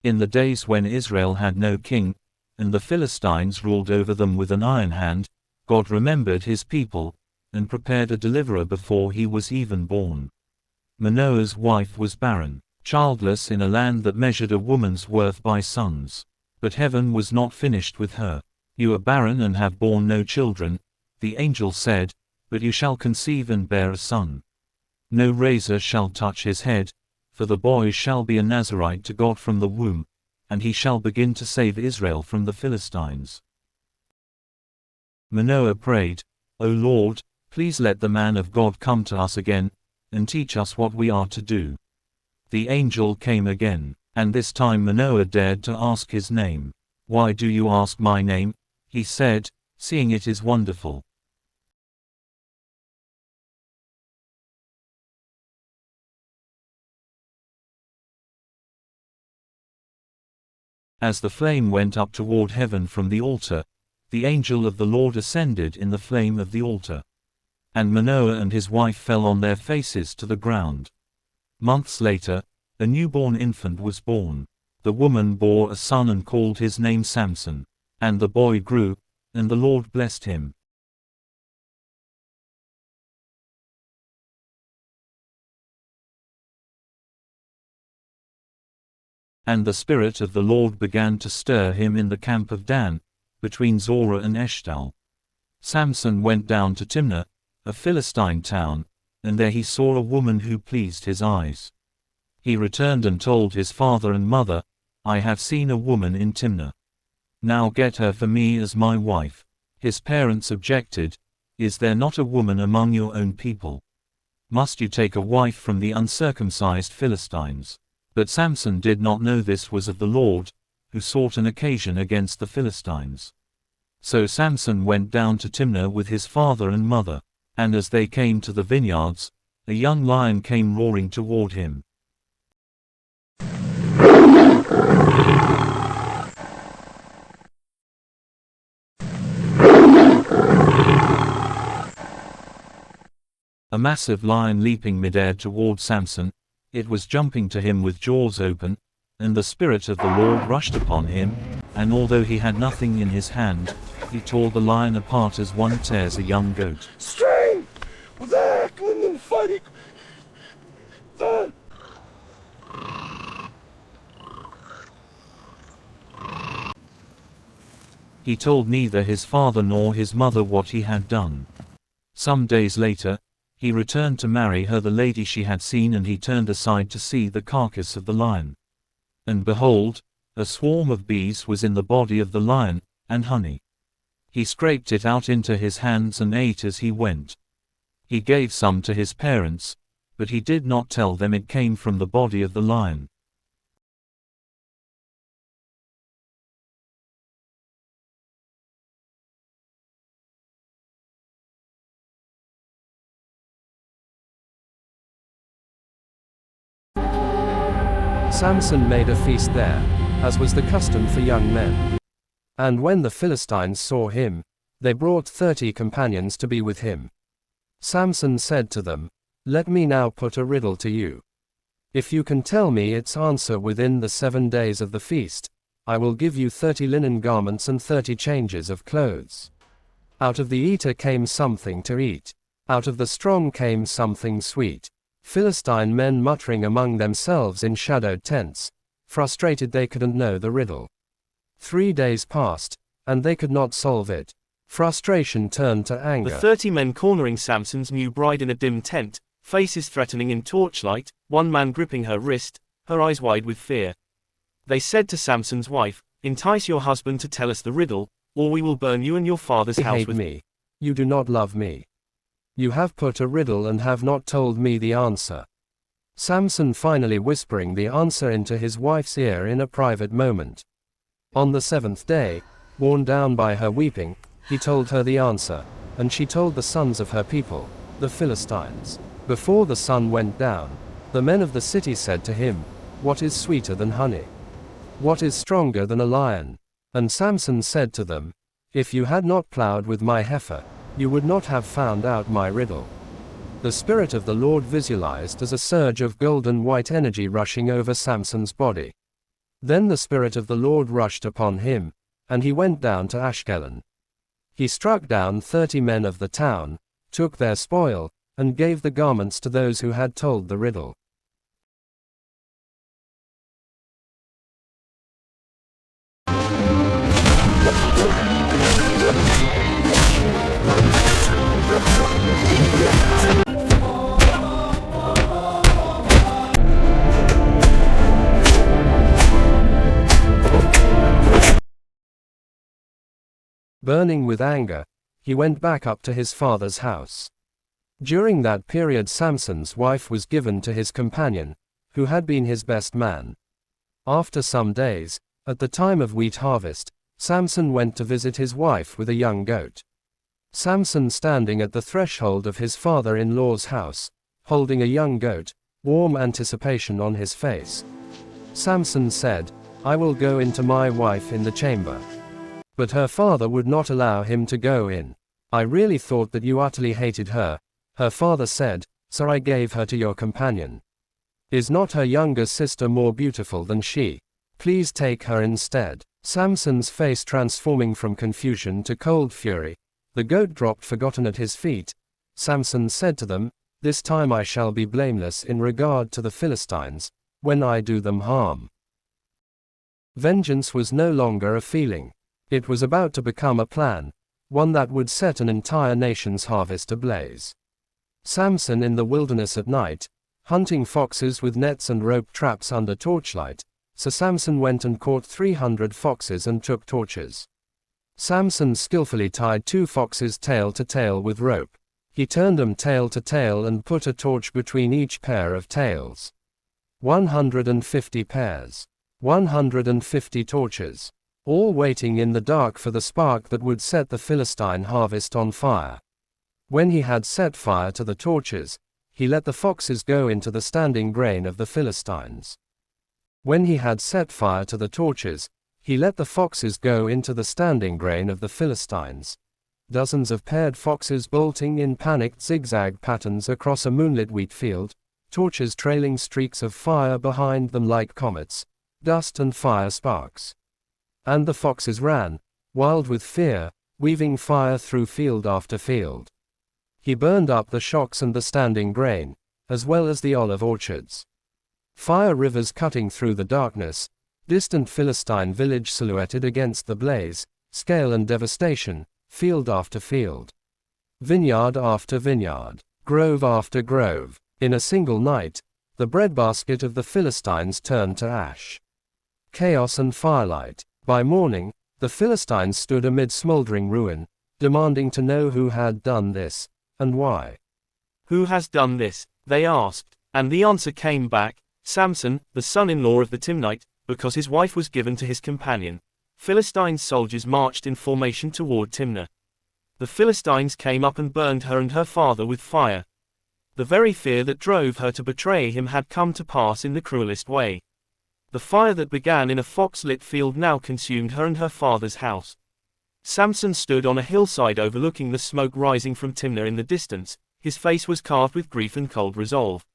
In the days when Israel had no king, and the Philistines ruled over them with an iron hand, God remembered his people, and prepared a deliverer before he was even born. Manoah's wife was barren, childless in a land that measured a woman's worth by sons. But heaven was not finished with her. You are barren and have borne no children, the angel said, but you shall conceive and bear a son. No razor shall touch his head, for the boy shall be a Nazirite to God from the womb, and he shall begin to save Israel from the Philistines. Manoah prayed, O Lord, please let the man of God come to us again, and teach us what we are to do. The angel came again, and this time Manoah dared to ask his name. Why do you ask my name? He said, seeing it is wonderful. As the flame went up toward heaven from the altar, the angel of the Lord ascended in the flame of the altar. And Manoah and his wife fell on their faces to the ground. Months later, a newborn infant was born. The woman bore a son and called his name Samson. And the boy grew, and the Lord blessed him. And the Spirit of the Lord began to stir him in the camp of Dan, between Zorah and Eshtaol. Samson went down to Timnah, a Philistine town, and there he saw a woman who pleased his eyes. He returned and told his father and mother, I have seen a woman in Timnah. Now get her for me as my wife. His parents objected, Is there not a woman among your own people? Must you take a wife from the uncircumcised Philistines? But Samson did not know this was of the Lord, who sought an occasion against the Philistines. So Samson went down to Timnah with his father and mother, and as they came to the vineyards, a young lion came roaring toward him. A massive lion leaping midair toward Samson, it was jumping to him with jaws open, and the Spirit of the Lord rushed upon him, and although he had nothing in his hand, he tore the lion apart as one tears a young goat. He told neither his father nor his mother what he had done. Some days later, he returned to marry her the lady she had seen, and he turned aside to see the carcass of the lion. And behold, a swarm of bees was in the body of the lion, and honey. He scraped it out into his hands and ate as he went. He gave some to his parents, but he did not tell them it came from the body of the lion. Samson made a feast there, as was the custom for young men. And when the Philistines saw him, they brought 30 companions to be with him. Samson said to them, Let me now put a riddle to you. If you can tell me its answer within the 7 days of the feast, I will give you 30 linen garments and 30 changes of clothes. Out of the eater came something to eat. Out of the strong came something sweet. Philistine men muttering among themselves in shadowed tents, frustrated they couldn't know the riddle. 3 days passed, and they could not solve it. Frustration turned to anger. The 30 men cornering Samson's new bride in a dim tent, faces threatening in torchlight, one man gripping her wrist, her eyes wide with fear. They said to Samson's wife, Entice your husband to tell us the riddle, or we will burn you and your father's house hate with me. You do not love me. You have put a riddle and have not told me the answer. Samson finally whispering the answer into his wife's ear in a private moment. On the 7th day, worn down by her weeping, he told her the answer, and she told the sons of her people, the Philistines. Before the sun went down, the men of the city said to him, What is sweeter than honey? What is stronger than a lion? And Samson said to them, If you had not plowed with my heifer, you would not have found out my riddle. The Spirit of the Lord visualized as a surge of golden white energy rushing over Samson's body. Then the Spirit of the Lord rushed upon him, and he went down to Ashkelon. He struck down 30 men of the town, took their spoil, and gave the garments to those who had told the riddle. Burning with anger, he went back up to his father's house. During that period Samson's wife was given to his companion, who had been his best man. After some days, at the time of wheat harvest, Samson went to visit his wife with a young goat. Samson, standing at the threshold of his father-in-law's house, holding a young goat, warm anticipation on his face. Samson said, "I will go into my wife in the chamber." But her father would not allow him to go in. "I really thought that you utterly hated her," her father said, "so I gave her to your companion. Is not her younger sister more beautiful than she? Please take her instead." Samson's face transforming from confusion to cold fury, the goat dropped forgotten at his feet. Samson said to them, "This time I shall be blameless in regard to the Philistines, when I do them harm." Vengeance was no longer a feeling. It was about to become a plan, one that would set an entire nation's harvest ablaze. Samson in the wilderness at night, hunting foxes with nets and rope traps under torchlight, so Samson went and caught 300 foxes and took torches. Samson skillfully tied 2 foxes tail to tail with rope. He turned them tail to tail and put a torch between each pair of tails. 150 pairs. 150 torches. All waiting in the dark for the spark that would set the Philistine harvest on fire. When he had set fire to the torches, he let the foxes go into the standing grain of the Philistines. When he had set fire to the torches, he let the foxes go into the standing grain of the Philistines. Dozens of paired foxes bolting in panicked zigzag patterns across a moonlit wheat field, torches trailing streaks of fire behind them like comets, dust and fire sparks. And the foxes ran, wild with fear, weaving fire through field after field. He burned up the shocks and the standing grain, as well as the olive orchards. Fire rivers cutting through the darkness, distant Philistine village silhouetted against the blaze, scale and devastation, field after field. Vineyard after vineyard, grove after grove. In a single night, the breadbasket of the Philistines turned to ash. Chaos and firelight. By morning, the Philistines stood amid smoldering ruin, demanding to know who had done this, and why. "Who has done this?" they asked, and the answer came back, "Samson, the son-in-law of the Timnite, because his wife was given to his companion." Philistine soldiers marched in formation toward Timnah. The Philistines came up and burned her and her father with fire. The very fear that drove her to betray him had come to pass in the cruelest way. The fire that began in a fox-lit field now consumed her and her father's house. Samson stood on a hillside overlooking the smoke rising from Timnah in the distance. His face was carved with grief and cold resolve.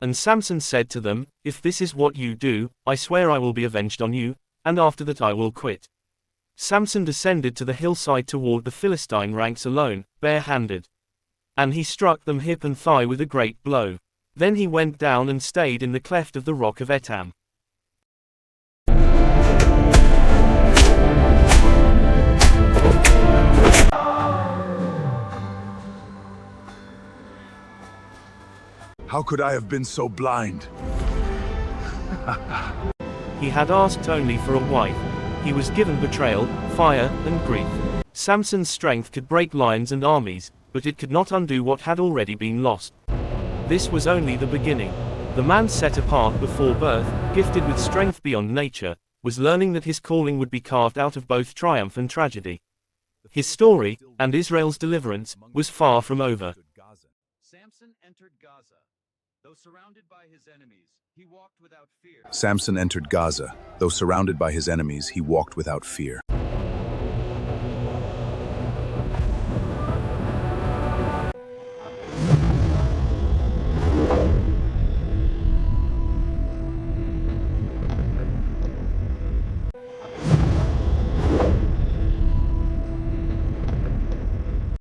And Samson said to them, "If this is what you do, I swear I will be avenged on you, and after that I will quit." Samson descended to the hillside toward the Philistine ranks alone, bare-handed. And he struck them hip and thigh with a great blow. Then he went down and stayed in the cleft of the rock of Etam. How could I have been so blind? He had asked only for a wife. He was given betrayal, fire, and grief. Samson's strength could break lions and armies, but it could not undo what had already been lost. This was only the beginning. The man set apart before birth, gifted with strength beyond nature, was learning that his calling would be carved out of both triumph and tragedy. His story, and Israel's deliverance, was far from over. Samson entered Gaza. Though surrounded by his enemies, he walked without fear. Samson entered Gaza. Though surrounded by his enemies, he walked without fear.